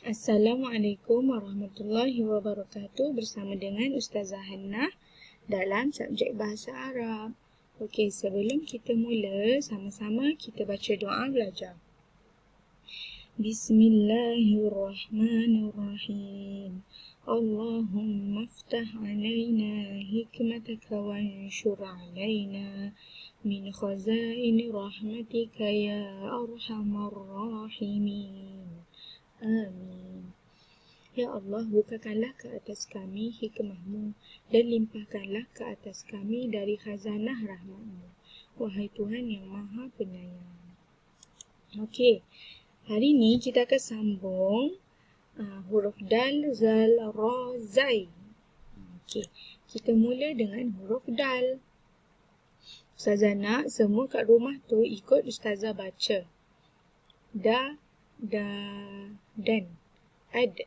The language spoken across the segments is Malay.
Assalamualaikum warahmatullahi wabarakatuh. Bersama dengan Ustazah Hannah dalam subjek Bahasa Arab. Okey, sebelum kita mula, sama-sama kita baca doa belajar. Bismillahirrahmanirrahim. Allahumma aftah alaina hikmataka wa anshur alaina min khazaini rahmatika ya arhamar rahimin. Amin. Ya Allah, bukakanlah ke atas kami hikmahmu dan limpahkanlah ke atas kami dari khazanah rahmatmu. Wahai Tuhan yang Maha Penyayang. Okey, hari ni kita akan sambung huruf dal, zal, ra, zai. Okey, kita mula dengan huruf dal. Ustazah nak semua kat rumah tu ikut Ustazah baca. Da, dan, adda,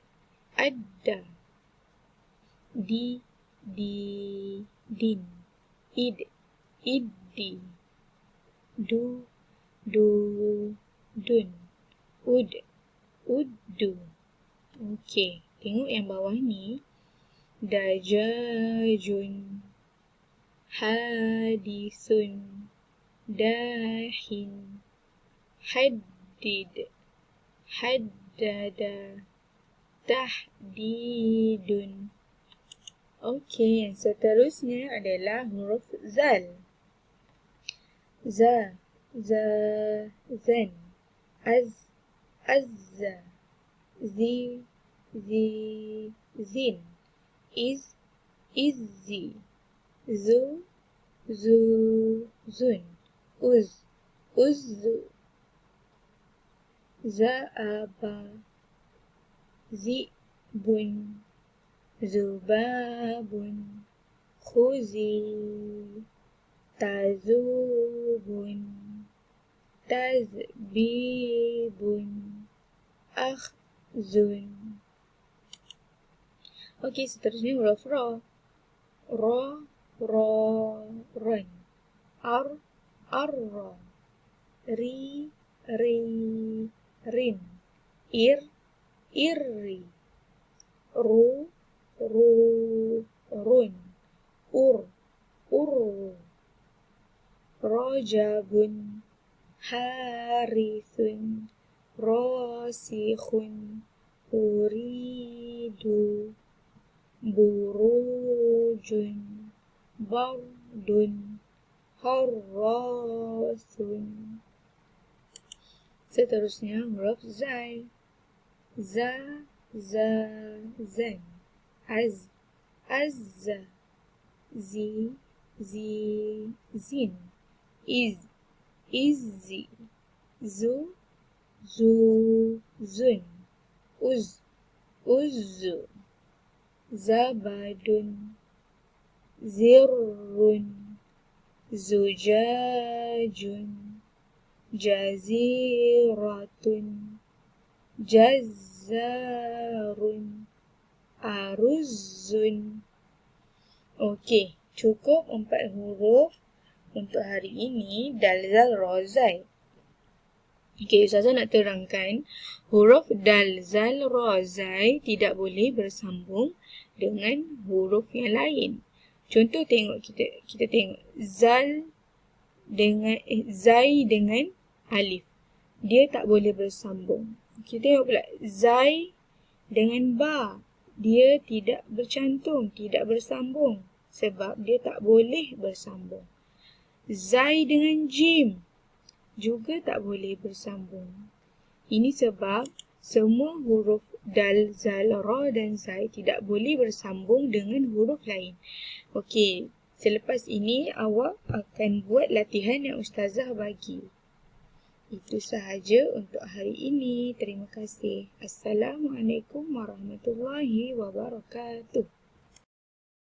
di, din, iddi, du, dun, uddu. Okey, tengok yang bawah ni. Dajajun, hadisun, dahin, haddid, haddada, tahdidun. Okey, yang seterusnya adalah huruf zal. Zan, azza, zin, izzi, zun, uzzu, za'aba, zi'bun, zubabun, khuzi, tazubun, tazbibun, akhzun. Okey, seterusnya huruf ra. Ra, ran. Arra. Ri, rin. Irri. Ru, run. Urru. Rajabun. Harithun. Rasikhun. Uridu. Burujun. Bardun. Harrasun. Seterusnya huruf zai. Zan. Azza. Zin. Izzi. Zun. Uzzu. Zabadun. Zirrun. Zujajun. Jaziratun. Jazzarun. Aruzzun. Okey, cukup 4 huruf untuk hari ini. Dal, zal, ra, zai. Okey, Ustazah nak terangkan huruf dal, zal, ra, zai tidak boleh bersambung dengan huruf yang lain. Contoh tengok kita tengok zal dengan zai dengan alif. Dia tak boleh bersambung. Kita tengok pula zai dengan ba. Dia tidak bercantum, tidak bersambung sebab dia tak boleh bersambung. Zai dengan jim juga tak boleh bersambung. Ini sebab semua huruf dal, zal, ra dan zai tidak boleh bersambung dengan huruf lain. Okey, selepas ini awak akan buat latihan yang Ustazah bagi. Itu sahaja untuk hari ini. Terima kasih. Assalamualaikum warahmatullahi wabarakatuh.